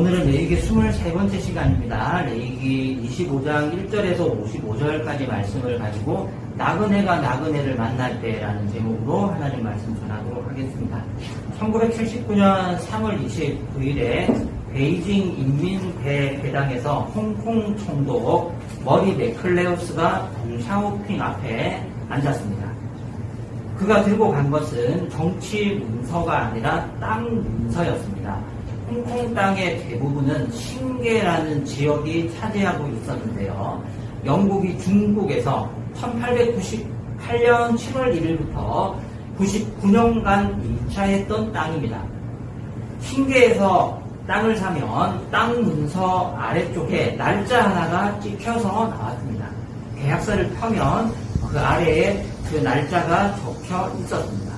오늘은 레위기 23번째 시간입니다. 레위기 25장 1절에서 55절까지 말씀을 가지고 나그네가 나그네를 만날 때라는 제목으로 하나님 말씀 전하도록 하겠습니다. 1979년 3월 29일에 베이징 인민대회당에서 홍콩 총독 머리 맥클레우스가 덩샤오핑 앞에 앉았습니다. 그가 들고 간 것은 정치 문서가 아니라 땅 문서였습니다. 홍콩 땅의 대부분은 신계라는 지역이 차지하고 있었는데요. 영국이 중국에서 1898년 7월 1일부터 99년간 임차했던 땅입니다. 신계에서 땅을 사면 땅 문서 아래쪽에 날짜 하나가 찍혀서 나왔습니다. 계약서를 펴면 그 아래에 그 날짜가 적혀 있었습니다.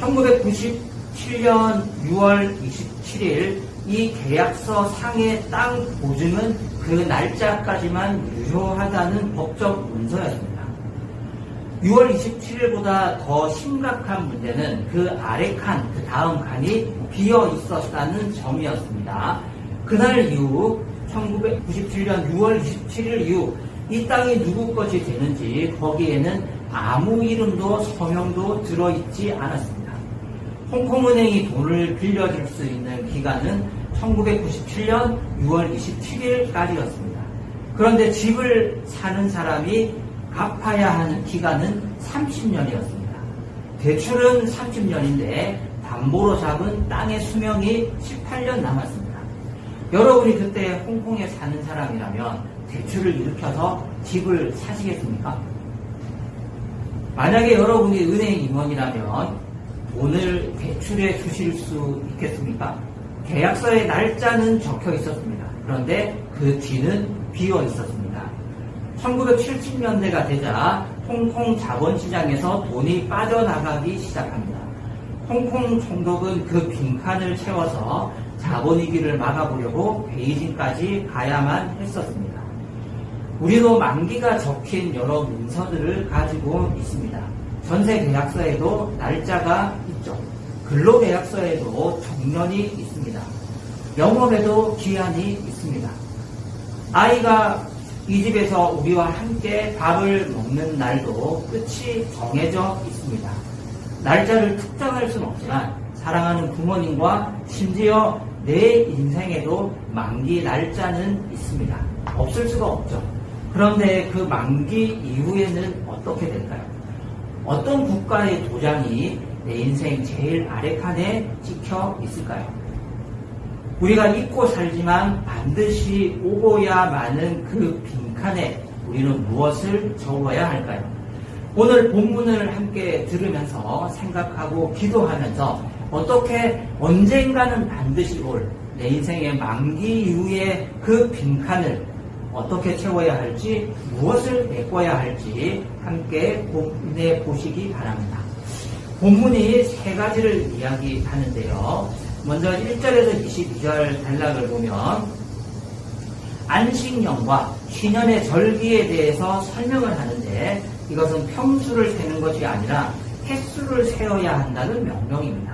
1997년 6월 27일 이 계약서 상의 땅 보증은 그 날짜까지만 유효하다는 법적 문서였습니다. 6월 27일보다 더 심각한 문제는 그 아래 칸, 그 다음 칸이 비어 있었다는 점이었습니다. 그날 이후 1997년 6월 27일 이후 이 땅이 누구 것이 되는지 거기에는 아무 이름도 서명도 들어있지 않았습니다. 홍콩은행이 돈을 빌려줄 수 있는 기간은 1997년 6월 27일까지였습니다. 그런데 집을 사는 사람이 갚아야 하는 기간은 30년이었습니다. 대출은 30년인데 담보로 잡은 땅의 수명이 18년 남았습니다. 여러분이 그때 홍콩에 사는 사람이라면 대출을 일으켜서 집을 사시겠습니까? 만약에 여러분이 은행 임원이라면 돈을 대출해 주실 수 있겠습니까? 계약서에 날짜는 적혀 있었습니다. 그런데 그 뒤는 비어 있었습니다. 1970년대가 되자 홍콩 자본시장에서 돈이 빠져나가기 시작합니다. 홍콩 총독은 그 빈칸을 채워서 자본위기를 막아보려고 베이징까지 가야만 했었습니다. 우리도 만기가 적힌 여러 문서들을 가지고 있습니다. 전세계약서에도 날짜가 있죠. 근로계약서에도 정년이 있습니다. 영업에도 기한이 있습니다. 아이가 이 집에서 우리와 함께 밥을 먹는 날도 끝이 정해져 있습니다. 날짜를 특정할 수는 없지만 사랑하는 부모님과 심지어 내 인생에도 만기 날짜는 있습니다. 없을 수가 없죠. 그런데 그 만기 이후에는 어떻게 될까요? 어떤 국가의 도장이 내 인생 제일 아래 칸에 찍혀 있을까요? 우리가 잊고 살지만 반드시 오고야 마는 그 빈칸에 우리는 무엇을 적어야 할까요? 오늘 본문을 함께 들으면서 생각하고 기도하면서 어떻게 언젠가는 반드시 올 내 인생의 만기 이후에 그 빈칸을 어떻게 채워야 할지, 무엇을 메꿔야 할지 함께 고민해 보시기 바랍니다. 본문이 세 가지를 이야기하는데요. 먼저 1절에서 22절 단락을 보면 안식년과 쉬년의 절기에 대해서 설명을 하는데 이것은 평수를 세는 것이 아니라 횟수를 세어야 한다는 명령입니다.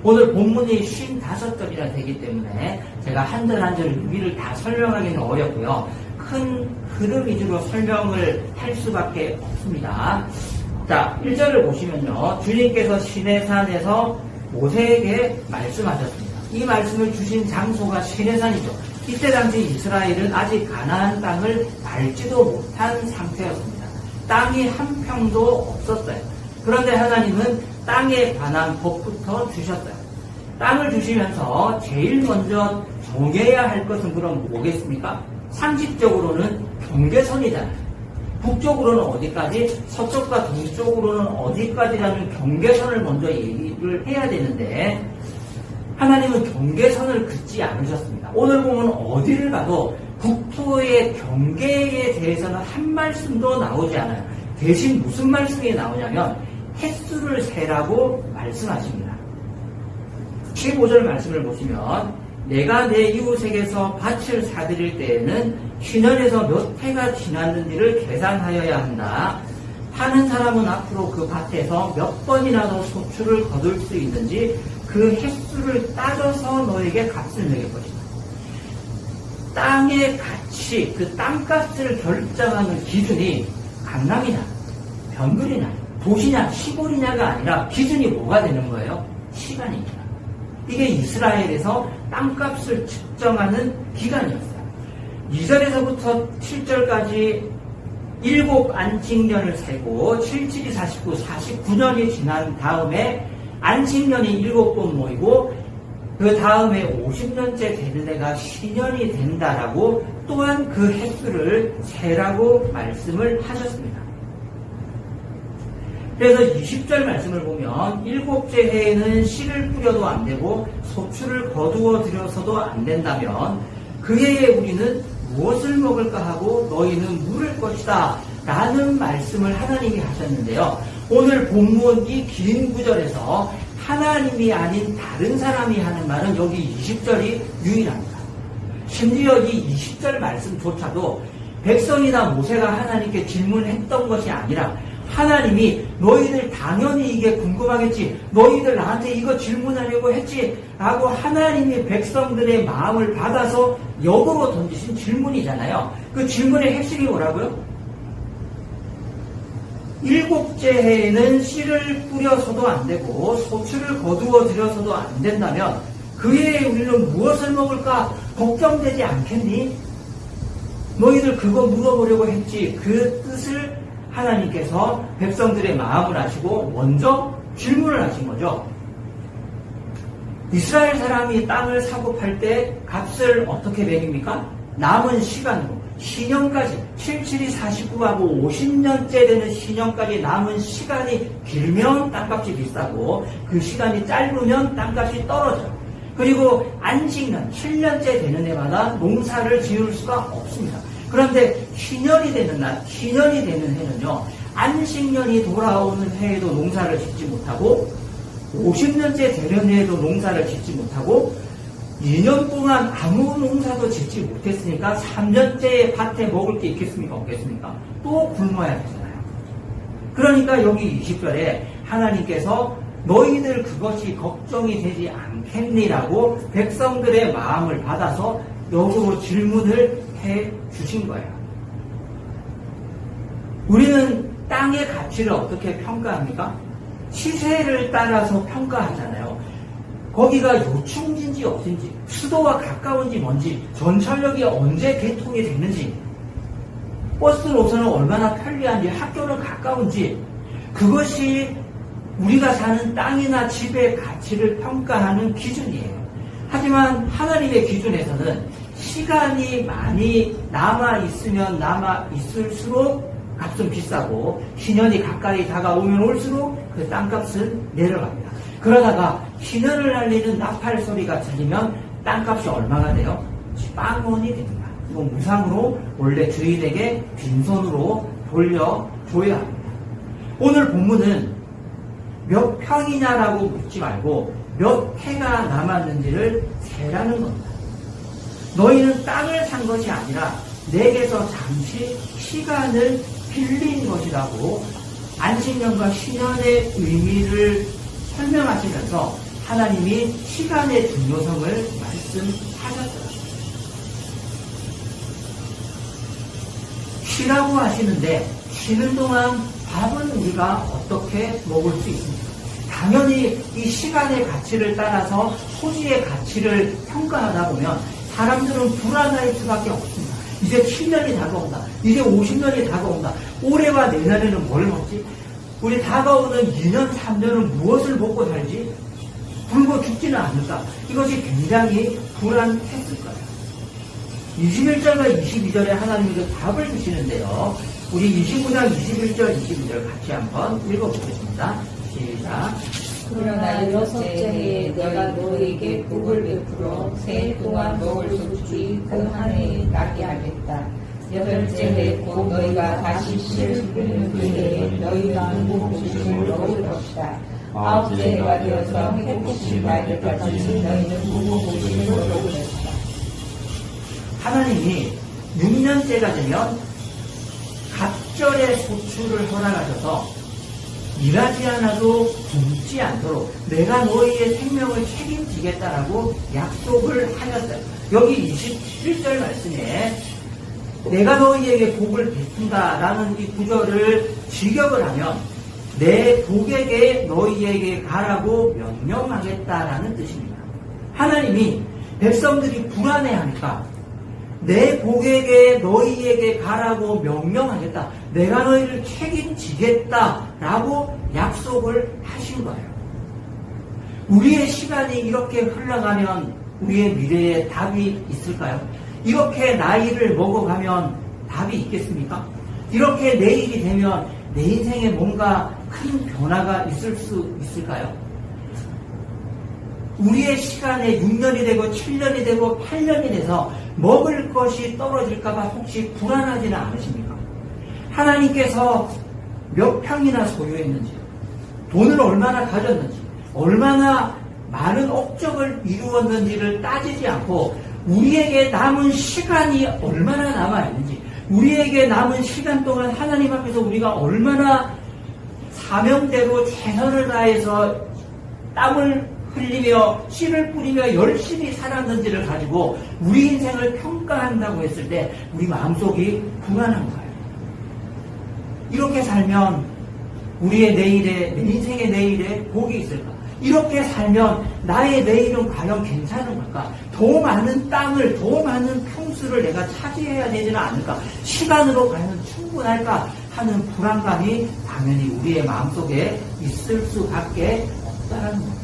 오늘 본문이 55절이나 되기 때문에 제가 한 절 한 절 의미를 다 설명하기는 어렵고요. 큰 흐름 위주로 설명을 할 수밖에 없습니다. 자, 1절을 보시면요. 주님께서 시내산에서 모세에게 말씀하셨습니다. 이 말씀을 주신 장소가 시내산이죠. 이때 당시 이스라엘은 아직 가나안 땅을 밟지도 못한 상태였습니다. 땅이 한 평도 없었어요. 그런데 하나님은 땅에 관한 법부터 주셨어요. 땅을 주시면서 제일 먼저 정해야 할 것은 그럼 뭐겠습니까? 상식적으로는 경계선이잖아요. 북쪽으로는 어디까지, 서쪽과 동쪽으로는 어디까지라는 경계선을 먼저 얘기를 해야 되는데 하나님은 경계선을 긋지 않으셨습니다. 오늘 보면 어디를 가도 국토의 경계에 대해서는 한 말씀도 나오지 않아요. 대신 무슨 말씀이 나오냐면 횟수를 세라고 말씀하십니다. 15절 말씀을 보시면 내가 내 이웃에게서 밭을 사드릴 때에는 쉬년에서 몇 해가 지났는지를 계산하여야 한다. 파는 사람은 앞으로 그 밭에서 몇 번이나 더 소출을 거둘 수 있는지 그 횟수를 따져서 너에게 값을 매길 것이다. 땅의 가치, 그 땅값을 결정하는 기준이 강남이냐, 변두리냐, 도시냐, 시골이냐가 아니라 기준이 뭐가 되는 거예요? 시간입니다. 이게 이스라엘에서 땅값을 측정하는 기간이었어요. 2절에서부터 7절까지 7 안식년을 세고 7, 7이 49, 49년이 지난 다음에 안식년이 7번 모이고 그 다음에 50년째 되는 애가 신년이 된다라고 또한 그 횟수를 세라고 말씀을 하셨습니다. 그래서 20절 말씀을 보면 7째 해에는 씨를 뿌려도 안 되고 소출을 거두어 들여서도 안 된다면 그 해에 우리는 무엇을 먹을까 하고 너희는 물을 것이다 라는 말씀을 하나님이 하셨는데요. 오늘 본문 이 긴 구절에서 하나님이 아닌 다른 사람이 하는 말은 여기 20절이 유일합니다. 심지어 이 20절 말씀조차도 백성이나 모세가 하나님께 질문했던 것이 아니라 하나님이 너희들 당연히 이게 궁금하겠지, 너희들 나한테 이거 질문하려고 했지 라고 하나님이 백성들의 마음을 받아서 역으로 던지신 질문이잖아요. 그 질문의 핵심이 뭐라고요? 7째 해에는 씨를 뿌려서도 안 되고 소출을 거두어 들여서도 안 된다면 그 해에 우리는 무엇을 먹을까 걱정되지 않겠니? 너희들 그거 물어보려고 했지. 그 뜻을 하나님께서 백성들의 마음을 아시고 먼저 질문을 하신 거죠. 이스라엘 사람이 땅을 사고 팔 때 값을 어떻게 매깁니까? 남은 시간으로 신년까지 7, 7이 49하고 50년째 되는 신년까지 남은 시간이 길면 땅값이 비싸고 그 시간이 짧으면 땅값이 떨어져요. 그리고 안식년 7년째 되는 해마다 농사를 지을 수가 없습니다. 그런데 신년이 되는 날, 신년이 되는 해는요, 안식년이 돌아오는 해에도 농사를 짓지 못하고 50년째 되는 해에도 농사를 짓지 못하고 2년 동안 아무 농사도 짓지 못했으니까 3년째에 밭에 먹을 게 있겠습니까? 없겠습니까? 또 굶어야 되잖아요. 그러니까 여기 20절에 하나님께서 너희들 그것이 걱정이 되지 않겠니라고 백성들의 마음을 받아서 역으로 질문을 해 주신 거예요. 우리는 땅의 가치를 어떻게 평가합니까? 시세를 따라서 평가하잖아요. 거기가 요충지인지 어딘지, 수도와 가까운지 뭔지, 전철역이 언제 개통이 됐는지, 버스 노선은 얼마나 편리한지, 학교는 가까운지, 그것이 우리가 사는 땅이나 집의 가치를 평가하는 기준이에요. 하지만 하나님의 기준에서는 시간이 많이 남아있으면 남아있을수록 값은 비싸고 신년이 가까이 다가오면 올수록 그 땅값은 내려갑니다. 그러다가 신년을 날리는 나팔 소리가 들리면 땅값이 얼마가 돼요? 빵원이 됩니다. 이건 무상으로 원래 주인에게 빈손으로 돌려줘야 합니다. 오늘 본문은 몇 평이냐라고 묻지 말고 몇 해가 남았는지를 세라는 겁니다. 너희는 땅을 산 것이 아니라 내게서 잠시 시간을 빌린 것이라고 안식년과 신년의 의미를 설명하시면서 하나님이 시간의 중요성을 말씀하셨어요. 쉬라고 하시는데 쉬는 동안 밥은 우리가 어떻게 먹을 수 있습니까? 당연히 이 시간의 가치를 따라서 토지의 가치를 평가하다 보면 사람들은 불안할 수밖에 없습니다. 이제 7년이 다가온다. 이제 50년이 다가온다. 올해와 내년에는 뭘 먹지? 우리 다가오는 2년, 3년은 무엇을 먹고 살지? 굶어 죽지는 않을까? 이것이 굉장히 불안했을 거예요. 21절과 22절에 하나님이 답을 주시는데요. 우리 29장 21절, 22절 같이 한번 읽어보겠습니다. 시작. 그러나 6째 해에 내가 너에게 복을 베풀어 새 동안 먹을 소출이 그 한 해에 나게 하겠다. 8째 해 곧 너희가 다시 씨를 뿌리는 그 해에 너희가 무국수를 먹을 것이다. 9째 해가 되어서 해복이 날 때까지 너희는 무국수를 먹을 것이다. 하나님이 6년째가 되면 갑절의 소출을 허락하셔서 일하지 않아도 굶지 않도록 내가 너희의 생명을 책임지겠다라고 약속을 하였어요. 여기 27절 말씀에 내가 너희에게 복을 베푼다라는 이 구절을 직역을 하면 내 복에게 너희에게 가라고 명령하겠다라는 뜻입니다. 하나님이 백성들이 불안해하니까 내 복에게 너희에게 가라고 명령하겠다. 내가 너희를 책임지겠다라고 약속을 하신 거예요. 우리의 시간이 이렇게 흘러가면 우리의 미래에 답이 있을까요? 이렇게 나이를 먹어가면 답이 있겠습니까? 이렇게 내일이 되면 내 인생에 뭔가 큰 변화가 있을 수 있을까요? 우리의 시간에 6년이 되고 7년이 되고 8년이 돼서 먹을 것이 떨어질까봐 혹시 불안하지는 않으십니까? 하나님께서 몇 평이나 소유했는지, 돈을 얼마나 가졌는지, 얼마나 많은 업적을 이루었는지를 따지지 않고 우리에게 남은 시간이 얼마나 남아있는지, 우리에게 남은 시간 동안 하나님 앞에서 우리가 얼마나 사명대로 최선을 다해서 땀을 흘리며 씨를 뿌리며 열심히 살았는지를 가지고 우리 인생을 평가한다고 했을 때 우리 마음속이 불안한 거예요. 이렇게 살면 우리의 내일에, 내 인생의 내일에 복이 있을까? 이렇게 살면 나의 내일은 과연 괜찮은 걸까? 더 많은 땅을, 더 많은 평수를 내가 차지해야 되지는 않을까? 시간으로 과연 충분할까? 하는 불안감이 당연히 우리의 마음속에 있을 수밖에 없다는 겁니다.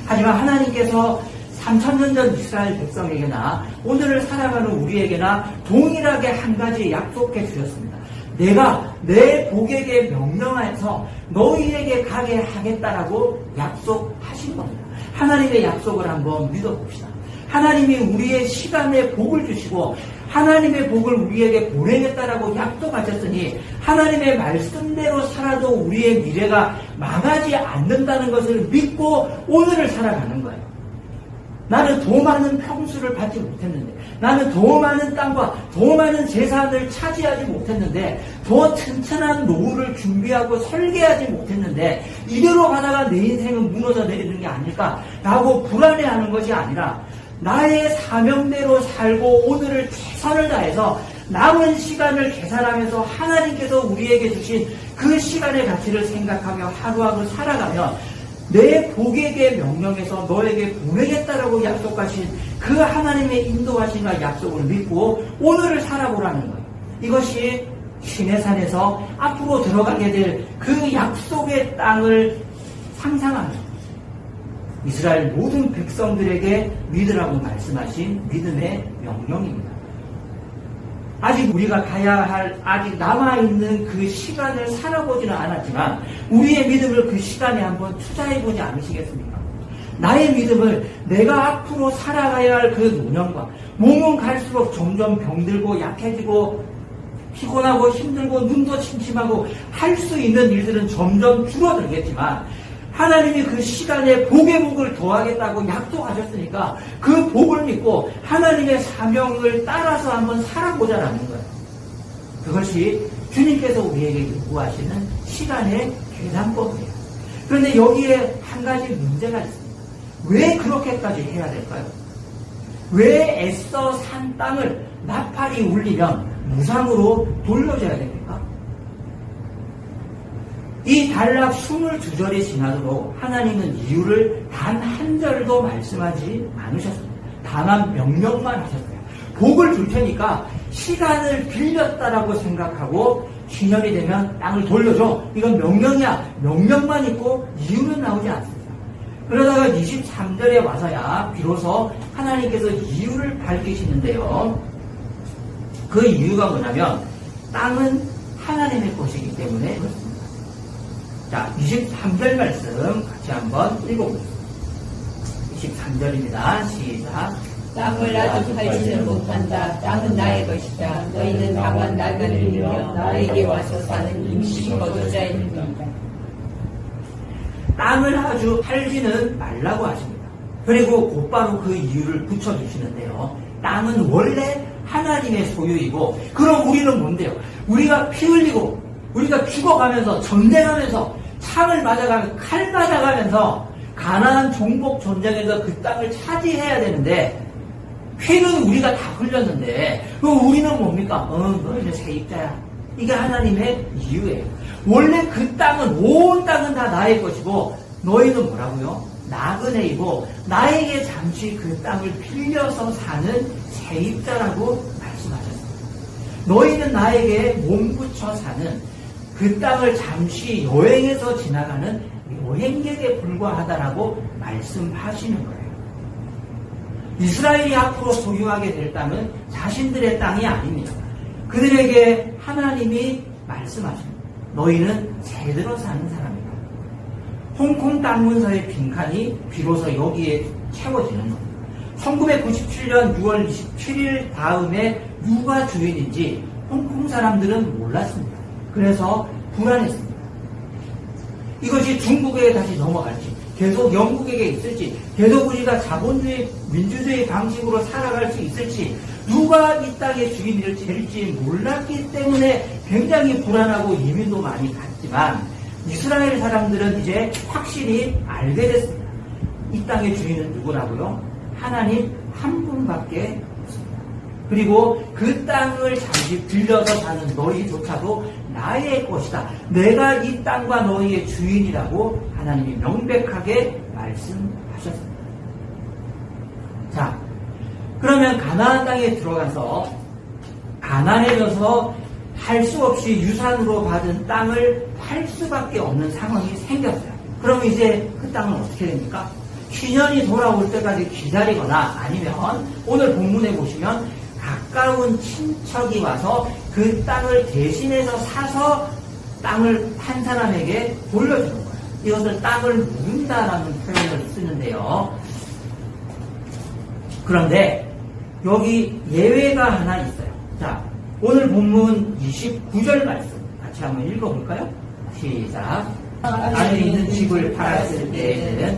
하지만 하나님께서 3000년 전 이스라엘 백성에게나 오늘을 살아가는 우리에게나 동일하게 한 가지 약속해 주셨습니다. 내가 내 복에게 명령해서 너희에게 가게 하겠다라고 약속하신 겁니다. 하나님의 약속을 한번 믿어봅시다. 하나님이 우리의 시간에 복을 주시고 하나님의 복을 우리에게 보내겠다라고 약속하셨으니 하나님의 말씀대로 살아도 우리의 미래가 망하지 않는다는 것을 믿고 오늘을 살아가는 거예요. 나는 더 많은 평수를 받지 못했는데, 나는 더 많은 땅과 더 많은 재산을 차지하지 못했는데, 더 튼튼한 노후를 준비하고 설계하지 못했는데 이대로 가다가 내 인생은 무너져 내리는 게 아닐까라고 불안해하는 것이 아니라 나의 사명대로 살고 오늘을 최선을 다해서 남은 시간을 계산하면서 하나님께서 우리에게 주신 그 시간의 가치를 생각하며 하루하루 살아가면 내 복에게 명령해서 너에게 보내겠다라고 약속하신 그 하나님의 인도하심과 약속을 믿고 오늘을 살아보라는 거예요. 이것이 시내산에서 앞으로 들어가게 될 그 약속의 땅을 상상하는 이스라엘 모든 백성들에게 믿으라고 말씀하신 믿음의 명령입니다. 아직 우리가 가야 할 아직 남아있는 그 시간을 살아보지는 않았지만 우리의 믿음을 그 시간에 한번 투자해보지 않으시겠습니까? 나의 믿음을 내가 앞으로 살아가야 할 그 노년과 몸은 갈수록 점점 병들고 약해지고 피곤하고 힘들고 눈도 침침하고 할 수 있는 일들은 점점 줄어들겠지만 하나님이 그 시간에 복의 복을 더하겠다고 약속하셨으니까 그 복을 믿고 하나님의 사명을 따라서 한번 살아보자라는 거예요. 그것이 주님께서 우리에게 요구하시는 시간의 계산법이에요. 그런데 여기에 한 가지 문제가 있습니다. 왜 그렇게까지 해야 될까요? 왜 애써 산 땅을 나팔이 울리면 무상으로 돌려줘야 됩니까? 이 단락 22절이 지나도록 하나님은 이유를 단 한 절도 말씀하지 않으셨습니다. 다만 명령만 하셨어요. 복을 줄 테니까 시간을 빌렸다라고 생각하고 신년이 되면 땅을 돌려줘. 이건 명령이야. 명령만 있고 이유는 나오지 않습니다. 그러다가 23절에 와서야 비로소 하나님께서 이유를 밝히시는데요. 그 이유가 뭐냐면 땅은 하나님의 것이기 때문에 그렇습니다. 자, 23절 말씀 같이 한번 읽어보겠습니다. 23절입니다. 시작. 땅을 아주 팔지는 못한다. 땅은 나의 것이다. 너희는 다만 나그네를 이며 나에게 와서 사는 임시 거주자입니다. 땅을 아주 팔지는 말라고 하십니다. 그리고 곧바로 그 이유를 붙여주시는데요. 땅은 원래 하나님의 소유이고, 그럼 우리는 뭔데요? 우리가 피 흘리고 우리가 죽어가면서 전쟁하면서 창을 맞아가면서 칼 맞아가면서 가나안 종복 전쟁에서 그 땅을 차지해야 되는데 피는 우리가 다 흘렸는데 우리는 뭡니까? 너희는 세입자야. 이게 하나님의 이유예요. 원래 그 땅은 온 땅은 다 나의 것이고 너희는 뭐라고요? 나그네이고 나에게 잠시 그 땅을 빌려서 사는 세입자라고 말씀하셨습니다. 너희는 나에게 몸붙여 사는 그 땅을 잠시 여행해서 지나가는 여행객에 불과하다라고 말씀하시는 거예요. 이스라엘이 앞으로 소유하게 될 땅은 자신들의 땅이 아닙니다. 그들에게 하나님이 말씀하십니다. 너희는 새들어 사는 사람이다. 홍콩 땅 문서의 빈칸이 비로소 여기에 채워지는 겁니다. 1997년 6월 27일 다음에 누가 주인인지 홍콩 사람들은 몰랐습니다. 그래서 불안했습니다. 이것이 중국에 다시 넘어갈지, 계속 영국에게 있을지, 계속 우리가 자본주의, 민주주의 방식으로 살아갈 수 있을지, 누가 이 땅의 주인을 될지 몰랐기 때문에 굉장히 불안하고 이민도 많이 갔지만 이스라엘 사람들은 이제 확실히 알게 됐습니다. 이 땅의 주인은 누구라고요? 하나님 한 분밖에 없습니다. 그리고 그 땅을 잠시 빌려서 사는 너희조차도 나의 것이다. 내가 이 땅과 너희의 주인이라고 하나님이 명백하게 말씀하셨습니다. 자, 그러면 가나안 땅에 들어가서 가난해져서 할 수 없이 유산으로 받은 땅을 팔 수밖에 없는 상황이 생겼어요. 그럼 이제 그 땅은 어떻게 됩니까? 신년이 돌아올 때까지 기다리거나 아니면 오늘 본문에 보시면 가까운 친척이 와서 그 땅을 대신해서 사서 땅을 판 사람에게 돌려주는 거예요. 이것을 땅을 묻는다라는 표현을 쓰는데요. 그런데 여기 예외가 하나 있어요. 자, 오늘 본문 29절 말씀 같이 한번 읽어볼까요? 시작. 안에 있는 집을 팔았을 때에는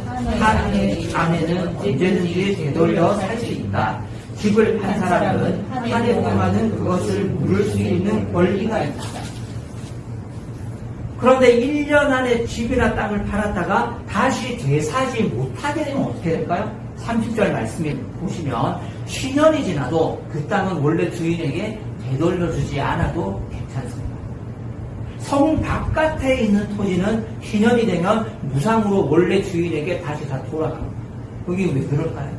아내는 언제든지 되돌려 살 수 있다. 집을 판 사람은 한 해 동안은 그것을 물을 수 있는 권리가 있다. 그런데 1년 안에 집이나 땅을 팔았다가 다시 되사지 못하게 되면 어떻게 될까요? 30절 말씀에 보시면 신년이 지나도 그 땅은 원래 주인에게 되돌려주지 않아도 괜찮습니다. 성 바깥에 있는 토지는 신년이 되면 무상으로 원래 주인에게 다시 다 돌아갑니다. 여기 왜 그럴까요?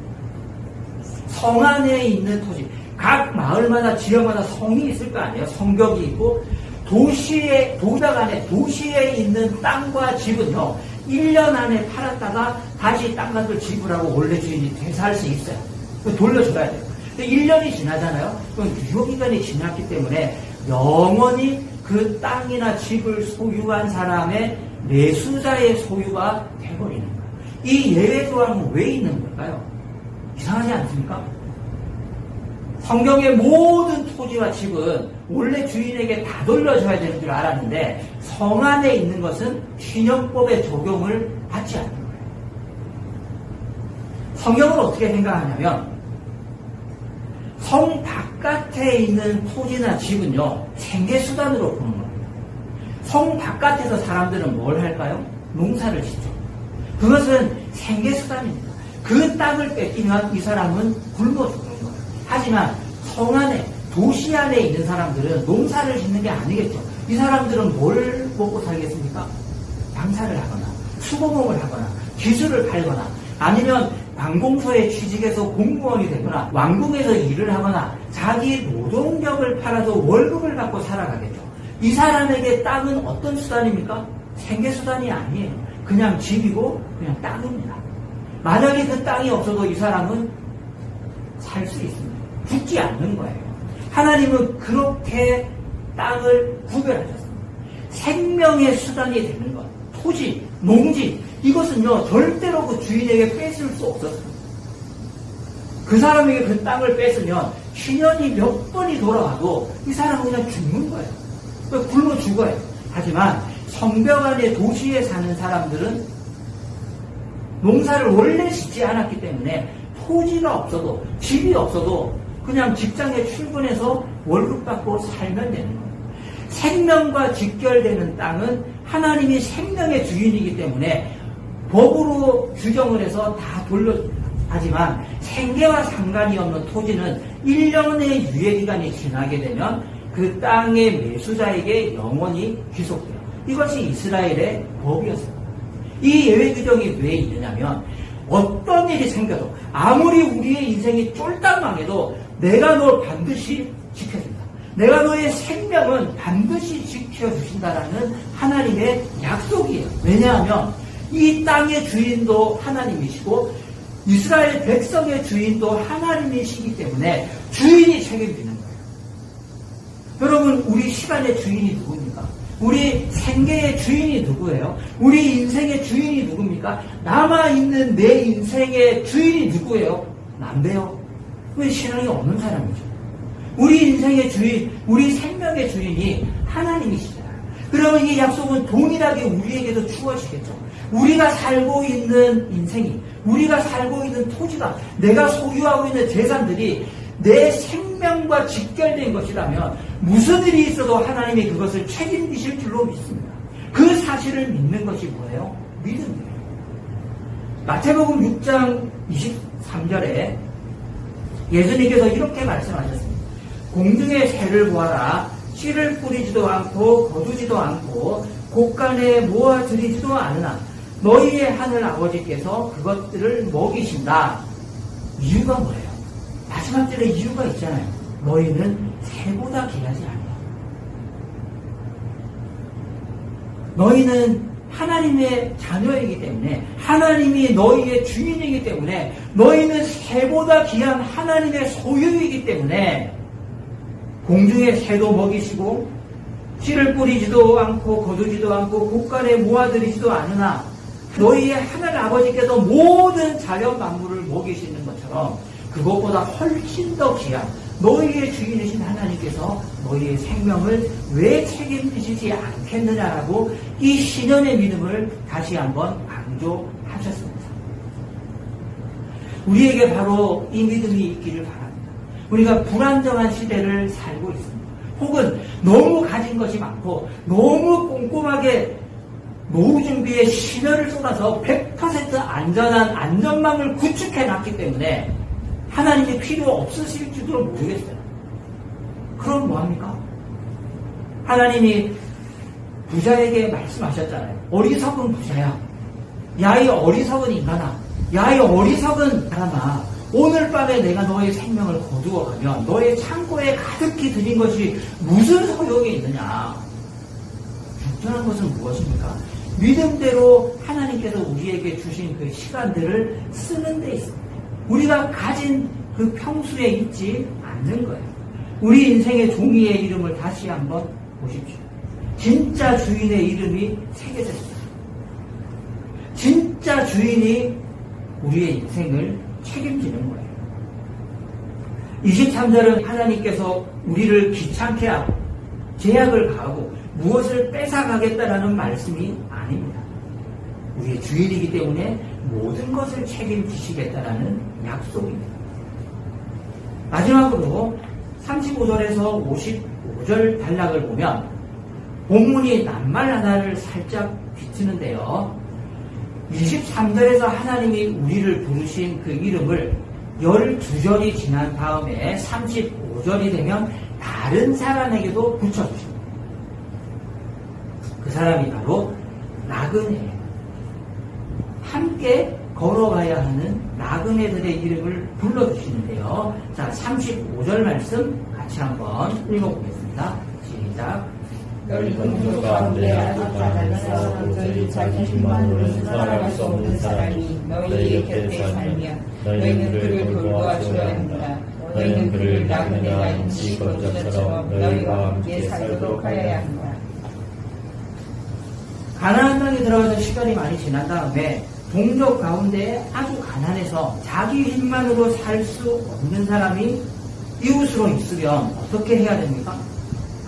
성 안에 있는 토지, 각 마을마다 지역마다 성이 있을 거 아니에요? 성벽이 있고 도시적 안에 도시에 있는 땅과 집은요 1년 안에 팔았다가 다시 땅값을 지불하고 원래 주인이 되살 수 있어요. 돌려줘야 돼요. 근데 1년이 지나잖아요. 그럼 유효기간이 지났기 때문에 영원히 그 땅이나 집을 소유한 사람의 매수자의 소유가 돼버리는 거예요. 이 예외 조항은 왜 있는 걸까요? 이상하지 않습니까? 성경의 모든 토지와 집은 원래 주인에게 다 돌려줘야 되는 줄 알았는데 성 안에 있는 것은 신년법의 적용을 받지 않는 거예요. 성경을 어떻게 생각하냐면 성 바깥에 있는 토지나 집은요 생계수단으로 보는 겁니다. 성 바깥에서 사람들은 뭘 할까요? 농사를 짓죠. 그것은 생계수단입니다. 그 땅을 뺏기면 이 사람은 굶어 죽는 거예요. 하지만 성 안에 도시 안에 있는 사람들은 농사를 짓는 게 아니겠죠. 이 사람들은 뭘 먹고 살겠습니까? 장사를 하거나 수공업을 하거나 기술을 팔거나 아니면 관공서에 취직해서 공무원이 되거나 왕궁에서 일을 하거나 자기 노동력을 팔아서 월급을 받고 살아가겠죠. 이 사람에게 땅은 어떤 수단입니까? 생계수단이 아니에요. 그냥 집이고 그냥 땅입니다. 만약에 그 땅이 없어도 이 사람은 살 수 있습니다. 죽지 않는 거예요. 하나님은 그렇게 땅을 구별하셨습니다. 생명의 수단이 되는 것, 토지, 농지, 이것은요 절대로 그 주인에게 뺏을 수 없었습니다. 그 사람에게 그 땅을 뺏으면 신년이 몇 번이 돌아와도 이 사람은 그냥 죽는 거예요. 굶어 죽어요. 하지만 성벽 안에 도시에 사는 사람들은 농사를 원래 짓지 않았기 때문에 토지가 없어도 집이 없어도 그냥 직장에 출근해서 월급 받고 살면 되는 거예요. 생명과 직결되는 땅은 하나님이 생명의 주인이기 때문에 법으로 규정을 해서 다 돌려줍니다. 하지만 생계와 상관이 없는 토지는 1년의 유예기간이 지나게 되면 그 땅의 매수자에게 영원히 귀속돼요. 이것이 이스라엘의 법이었습니다. 이 예외 규정이 왜 있느냐면 어떤 일이 생겨도 아무리 우리의 인생이 쫄딱 망해도 내가 널 반드시 지켜준다. 내가 너의 생명은 반드시 지켜주신다라는 하나님의 약속이에요. 왜냐하면 이 땅의 주인도 하나님이시고 이스라엘 백성의 주인도 하나님이시기 때문에 주인이 책임지는 거예요. 여러분, 우리 시간의 주인이 누굽니까? 우리 생계의 주인이 누구예요? 우리 인생의 주인이 누굽니까? 남아있는 내 인생의 주인이 누구예요? 난데요. 왜 신앙이 없는 사람이죠? 우리 인생의 주인, 우리 생명의 주인이 하나님이시잖아요. 그러면 이 약속은 동일하게 우리에게도 주어지겠죠. 우리가 살고 있는 인생이, 우리가 살고 있는 토지가, 내가 소유하고 있는 재산들이 내 생명과 직결된 것이라면 무슨 일이 있어도 하나님이 그것을 책임지실 줄로 믿습니다. 그 사실을 믿는 것이 뭐예요? 믿음이에요. 마태복음 6장 23절에 예수님께서 이렇게 말씀하셨습니다. 공중의 새를 보아라. 씨를 뿌리지도 않고 거두지도 않고 곳간에 모아들이지도 않으나 너희의 하늘 아버지께서 그것들을 먹이신다. 이유가 뭐예요? 마지막 절에 이유가 있잖아요. 너희는 새보다 귀하지 않아. 너희는 하나님의 자녀이기 때문에, 하나님이 너희의 주인이기 때문에, 너희는 새보다 귀한 하나님의 소유이기 때문에 공중의 새도 먹이시고 씨를 뿌리지도 않고 거두지도 않고 곳간에 모아들이지도 않으나 너희의 하늘 아버지께서 모든 자연 만물을 먹이시는 것처럼 그것보다 훨씬 더 귀한 너희의 주인이신 하나님께서 너희의 생명을 왜 책임지시지 않겠느냐라고 이 신연의 믿음을 다시 한번 강조하셨습니다. 우리에게 바로 이 믿음이 있기를 바랍니다. 우리가 불안정한 시대를 살고 있습니다. 혹은 너무 가진 것이 많고 너무 꼼꼼하게 노후 준비에 심혈을 쏟아서 100% 안전한 안전망을 구축해 놨기 때문에 하나님이 필요 없으실지도 모르겠어요. 그럼 뭐합니까? 하나님이 부자에게 말씀하셨잖아요. 어리석은 부자야. 야, 이 어리석은 인간아. 야, 이 어리석은 사람아. 오늘 밤에 내가 너의 생명을 거두어가면 너의 창고에 가득히 들인 것이 무슨 소용이 있느냐. 중요한 것은 무엇입니까? 믿음대로 하나님께서 우리에게 주신 그 시간들을 쓰는 데 있습니다. 우리가 가진 그 평수에 있지 않는 거예요. 우리 인생의 종이의 이름을 다시 한번 보십시오. 진짜 주인의 이름이 새겨져 있어요. 진짜 주인이 우리의 인생을 책임지는 거예요. 23절은 하나님께서 우리를 귀찮게 하고 제약을 가하고 무엇을 뺏어가겠다라는 말씀이 아닙니다. 우리의 주인이기 때문에 모든 것을 책임지시겠다라는 약속입니다. 마지막으로 35절에서 55절 단락을 보면 본문이 낱말 하나를 살짝 비추는데요. 23절에서 하나님이 우리를 부르신 그 이름을 12절이 지난 다음에 35절이 되면 다른 사람에게도 붙여주십니다. 그 사람이 바로 나그네예요. 함께 걸어가야 하는 나그네들의 이름을 불러주시는데요. 자, 35절 말씀 같이 한번 읽어보겠습니다. 시작. 너희 공주 가운데 아주 가난해서 도저히 자기 힘만으로는 살아갈 수 없는 사람이 너희 곁에 살면 너희는 그를 돌보아줘야 한다. 너희는 그를 나그네가 인치 거처처럼 너희와 함께 살도록 하여야 한다. 가나안 땅에 들어가서 시간이 많이 지난 다음에 동족 가운데 아주 가난해서 자기 힘만으로 살 수 없는 사람이 이웃으로 있으면 어떻게 해야 됩니까?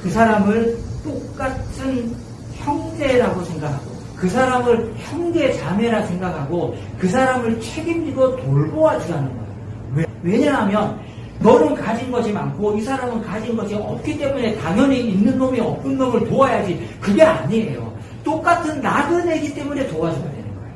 그 사람을 똑같은 형제라고 생각하고 그 사람을 형제 자매라 생각하고 그 사람을 책임지고 돌보아주라는 거예요. 왜냐하면 너는 가진 것이 많고 이 사람은 가진 것이 없기 때문에 당연히 있는 놈이 없는 놈을 도와야지. 그게 아니에요. 똑같은 나그네이기 때문에 도와줘야 되는 거예요.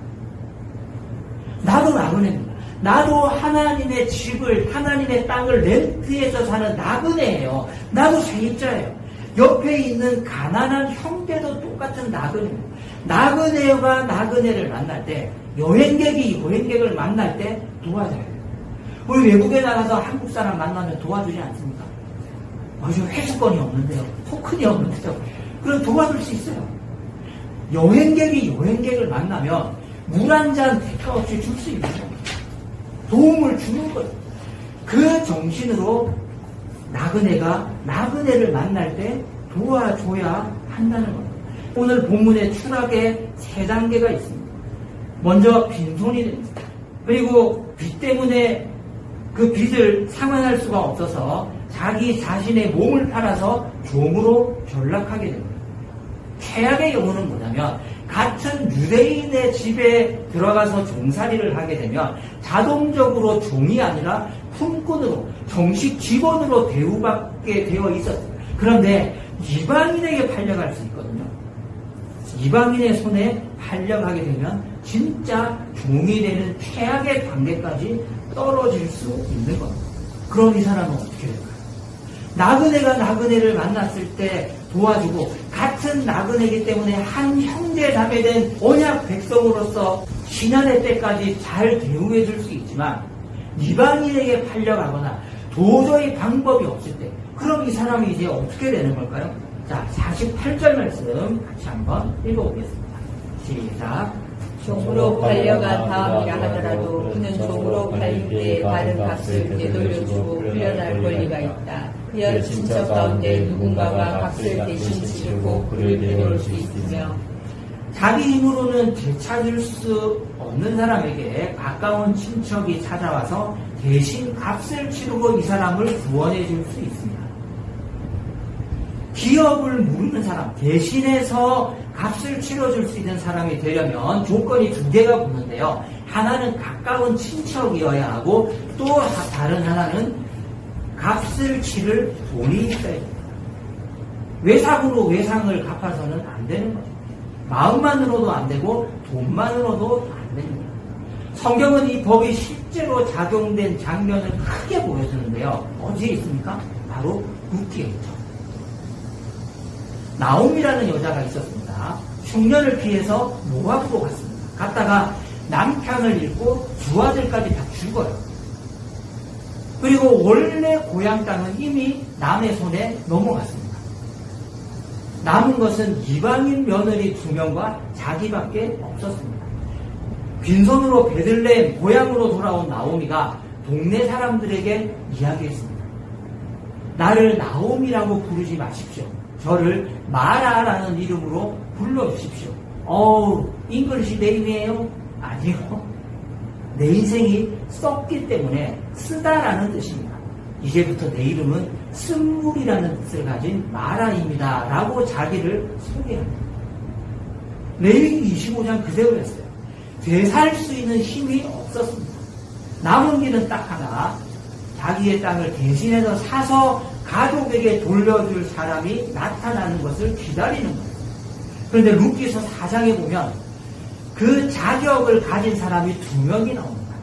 나도 나그네입니다. 나도 하나님의 집을, 하나님의 땅을 렌트해서 사는 나그네예요. 나도 세입자예요. 옆에 있는 가난한 형제도 똑같은 나그네입니다. 나그네가 나그네를 만날 때, 여행객이 여행객을 만날 때 도와줘야 돼요. 우리 외국에 나가서 한국 사람 만나면 도와주지 않습니까? 지금 회수권이 없는데요. 토큰이 없는데요. 그럼 도와줄 수 있어요. 여행객이 여행객을 만나면 물 한 잔 대가 없이 줄 수 있는 거예요. 도움을 주는 거예요. 그 정신으로 나그네가 나그네를 만날 때 도와줘야 한다는 겁니다. 오늘 본문의 추락의 세 단계가 있습니다. 먼저 빈손이 됩니다. 그리고 빚 때문에 그 빚을 상환할 수가 없어서 자기 자신의 몸을 팔아서 종으로 전락하게 됩니다. 최악의 경우는 뭐냐면 같은 유대인의 집에 들어가서 종살이를 하게 되면 자동적으로 종이 아니라 품꾼으로 정식 직원으로 대우받게 되어 있었어요. 그런데 이방인에게 팔려갈 수 있거든요. 이방인의 손에 팔려가게 되면 진짜 종이 되는 최악의 단계까지 떨어질 수 있는 겁니다. 그럼 이 사람은 어떻게 될까요? 나그네가 나그네를 만났을 때 도와주고 같은 나그네이기 때문에 한 형제 자매된 언약 백성으로서 신안의 때까지 잘 대우해 줄 수 있지만 이방인에게 팔려가거나 도저히 방법이 없을 때 그럼 이 사람이 이제 어떻게 되는 걸까요? 자, 48절 말씀 같이 한번 읽어보겠습니다. 시작. 종으로 팔려간 다음이라 하더라도 그는 종으로 팔릴 때 받은 값을 되돌려주고 풀려날 권리가 있다. 그의 친척 가운데 누군가가 값을 대신 치르고 그를 되돌릴 수 있으며 자기 힘으로는 되찾을 수 없는 사람에게 가까운 친척이 찾아와서 대신 값을 치르고 이 사람을 구원해 줄 수 있습니다. 기업을 모르는 사람, 대신해서 값을 치러줄 수 있는 사람이 되려면 조건이 두 개가 붙는데요. 하나는 가까운 친척이어야 하고 또 다른 하나는 값을 치를 돈이 있어야 됩니다. 외상으로 외상을 갚아서는 안 되는 거죠. 마음만으로도 안 되고 돈만으로도 안 됩니다. 성경은 이 법이 실제로 작용된 장면을 크게 보여주는데요. 어디에 있습니까? 바로 룻기에 있죠. 나옴이라는 여자가 있었습니다. 흉년을 피해서 모압으로 갔습니다. 갔다가 남편을 잃고 두 아들까지 다 죽어요. 그리고 원래 고향 땅은 이미 남의 손에 넘어갔습니다. 남은 것은 이방인 며느리 2명과 자기밖에 없었습니다. 빈손으로 베들레헴 고향으로 돌아온 나오미가 동네 사람들에게 이야기했습니다. 나를 나오미라고 부르지 마십시오. 저를 마라라는 이름으로 불러주십시오. 잉글리시 네임이에요? 아니요. 내 인생이 썩기 때문에 쓰다라는 뜻입니다. 이제부터 내 이름은 쓴물이라는 뜻을 가진 마라입니다. 라고 자기를 소개합니다. 레위기 25장 그대로였어요. 되살 수 있는 힘이 없었습니다. 남은 길은 딱 하나, 자기의 땅을 대신해서 사서 가족에게 돌려줄 사람이 나타나는 것을 기다리는 거예요. 그런데 룻기서 4장에 보면 그 자격을 가진 사람이 2명이 나옵니다.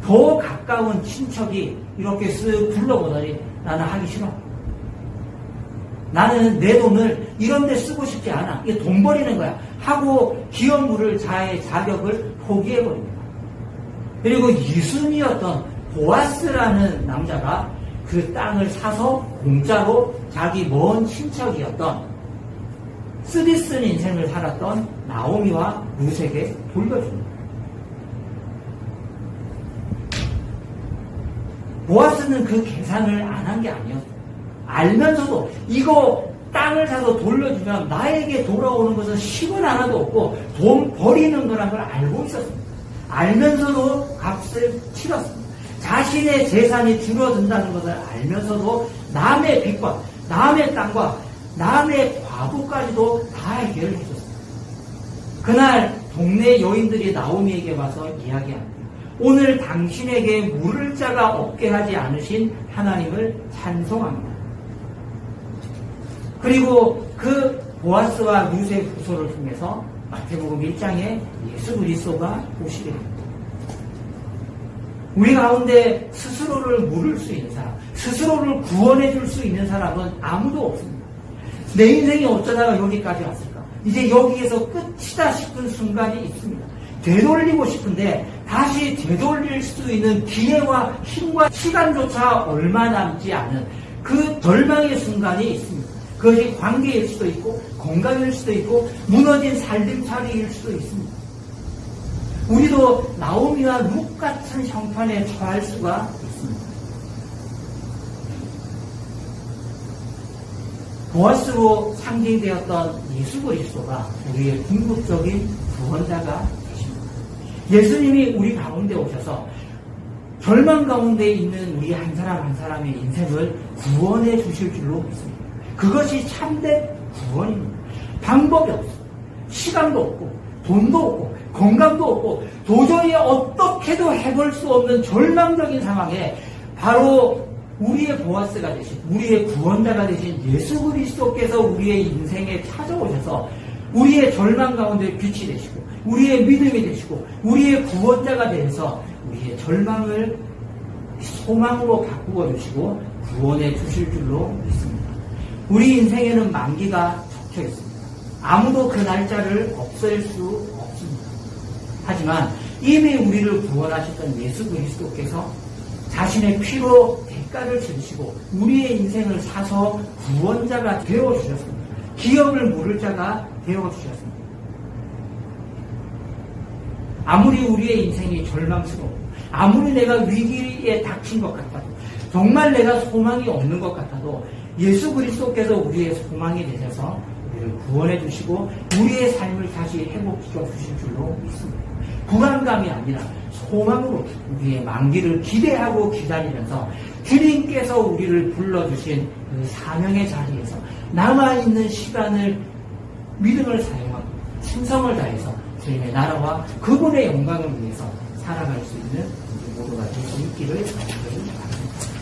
더 가까운 친척이 이렇게 쓱 불러보더니 나는 하기 싫어. 나는 내 돈을 이런 데 쓰고 싶지 않아. 이게 돈 버리는 거야. 하고 기업 물을 자의 자격을 포기해버립니다. 그리고 이순이었던 보아스라는 남자가 그 땅을 사서 공짜로 자기 먼 친척이었던 쓰디쓴 인생을 살았던 나오미와 룻에게 돌려줍니다. 보아스는 그 계산을 안 한 게 아니었어요. 알면서도 이거 땅을 사서 돌려주면 나에게 돌아오는 것은 10원 하나도 없고 돈 버리는 거란 걸 알고 있었습니다. 알면서도 값을 치렀습니다. 자신의 재산이 줄어든다는 것을 알면서도 남의 빚과 남의 땅과 남의 과부까지도 다 해결을 해줬습니다. 그날 동네 여인들이 나오미에게 와서 이야기합니다. 오늘 당신에게 물을 자가 없게 하지 않으신 하나님을 찬송합니다. 그리고 그 보아스와 루스의 후손을 통해서 마태복음 1장에 예수 그리스도가 오시게 됩니다. 우리 가운데 스스로를 물을 수 있는 사람, 스스로를 구원해 줄 수 있는 사람은 아무도 없습니다. 내 인생이 어쩌다가 여기까지 왔을까? 이제 여기에서 끝이다 싶은 순간이 있습니다. 되돌리고 싶은데 다시 되돌릴 수 있는 기회와 힘과 시간조차 얼마 남지 않은 그 절망의 순간이 있습니다. 그것이 관계일 수도 있고 건강일 수도 있고 무너진 살림살이일 수도 있습니다. 우리도 나오미와 룻 같은 형편에 처할 수가 있습니다. 보아스로 상징되었던 예수 그리스도가 우리의 궁극적인 구원자가 되십니다. 예수님이 우리 가운데 오셔서 절망 가운데 있는 우리 한 사람 한 사람의 인생을 구원해 주실 줄로 믿습니다. 그것이 참된 구원입니다. 방법이 없어요. 시간도 없고 돈도 없고 건강도 없고 도저히 어떻게도 해볼 수 없는 절망적인 상황에 바로 우리의 보아스가 되신 우리의 구원자가 되신 예수 그리스도께서 우리의 인생에 찾아오셔서 우리의 절망 가운데 빛이 되시고 우리의 믿음이 되시고 우리의 구원자가 되어서 우리의 절망을 소망으로 바꾸어 주시고 구원해 주실 줄로 믿습니다. 우리 인생에는 만기가 적혀 있습니다. 아무도 그 날짜를 없앨 수 없습니다. 하지만 이미 우리를 구원하셨던 예수 그리스도께서 자신의 피로 대가를 치르시고 우리의 인생을 사서 구원자가 되어주셨습니다. 기업을 물을 자가 되어주셨습니다. 아무리 우리의 인생이 절망스럽고 아무리 내가 위기에 닥친 것 같아도 정말 내가 소망이 없는 것 같아도 예수 그리스도께서 우리의 소망이 되셔서 우리를 구원해 주시고 우리의 삶을 다시 회복시켜 주실 줄로 믿습니다. 불안감이 아니라 소망으로 우리의 만기를 기대하고 기다리면서 주님께서 우리를 불러주신 그 사명의 자리에서 남아있는 시간을 믿음을 사용하고 충성을 다해서 주님의 나라와 그분의 영광을 위해서 살아갈 수 있는 우리 모두가 될 수 있기를 바랍니다.